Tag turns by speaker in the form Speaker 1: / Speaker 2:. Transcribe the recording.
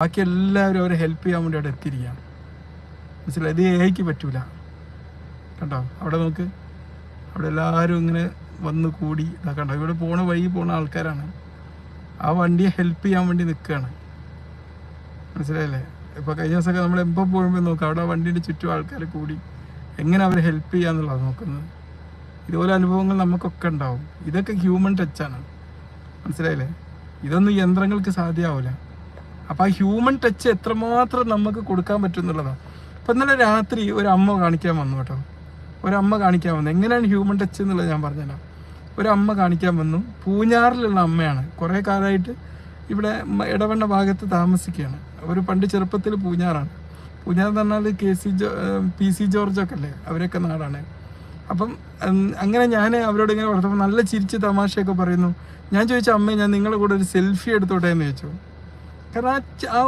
Speaker 1: ബാക്കി എല്ലാവരും അവരെ ഹെൽപ്പ് ചെയ്യാൻ വേണ്ടി അവിടെ എത്തിയിരിക്കുകയാണ്. മനസ്സിലായി? ഇത് എഐക്ക് പറ്റൂല. കണ്ടോ അവിടെ നോക്ക്, അവിടെ എല്ലാവരും ഇങ്ങനെ വന്ന് കൂടി ഇതാക്കണ്ടോ. ഇവിടെ വഴി പോണ ആൾക്കാരാണ്. ആ വണ്ടിയെ ഹെൽപ്പ് ചെയ്യാൻ വേണ്ടി നിൽക്കുകയാണ്. മനസ്സിലായില്ലേ? ഇപ്പോൾ കഴിഞ്ഞ ദിവസമൊക്കെ നമ്മൾ എപ്പോൾ പോകുമ്പോൾ നോക്കാം, അവിടെ വണ്ടീൻ്റെ ചുറ്റും ആൾക്കാർ കൂടി എങ്ങനെ അവരെ ഹെൽപ്പ് ചെയ്യാന്നുള്ളത് നോക്കുന്നത്. ഇതുപോലെ അനുഭവങ്ങൾ നമുക്കൊക്കെ ഉണ്ടാവും. ഇതൊക്കെ ഹ്യൂമൻ ടച്ചാണ്. മനസ്സിലായില്ലേ? ഇതൊന്നും യന്ത്രങ്ങൾക്ക് സാധ്യമാവില്ല. അപ്പോൾ ആ ഹ്യൂമൻ ടച്ച് എത്രമാത്രം നമുക്ക് കൊടുക്കാൻ പറ്റും എന്നുള്ളതാണ്. അപ്പം ഇന്നലെ രാത്രി ഒരു അമ്മ കാണിക്കാൻ വന്നു കേട്ടോ. ഒരമ്മ കാണിക്കാൻ വന്നു. എങ്ങനെയാണ് ഹ്യൂമൻ ടച്ച് എന്നുള്ളത് ഞാൻ പറഞ്ഞുതരാം. ഒരമ്മ കാണിക്കാൻ വന്നു. പൂഞ്ഞാറിലുള്ള അമ്മയാണ്. കുറേ കാലമായിട്ട് ഇവിടെ ഇടവണ്ണ ഭാഗത്ത് താമസിക്കുകയാണ്. അവർ പണ്ട് ചെറുപ്പത്തിൽ പൂഞ്ഞാറാണ്. പൂഞ്ഞാർ എന്ന് പറഞ്ഞാൽ PC ജോർജൊക്കെ അല്ലേ, അവരൊക്കെ നാടാണ്. അപ്പം അങ്ങനെ ഞാൻ അവരോട് ഇങ്ങനെ പറഞ്ഞപ്പോൾ നല്ല ചിരിച്ച് തമാശയൊക്കെ പറയുന്നു. ഞാൻ ചോദിച്ചു, അമ്മേ ഞാൻ നിങ്ങളുടെ കൂടെ ഒരു സെൽഫി എടുത്തോട്ടെ എന്ന് ചോദിച്ചു. കാരണം ആ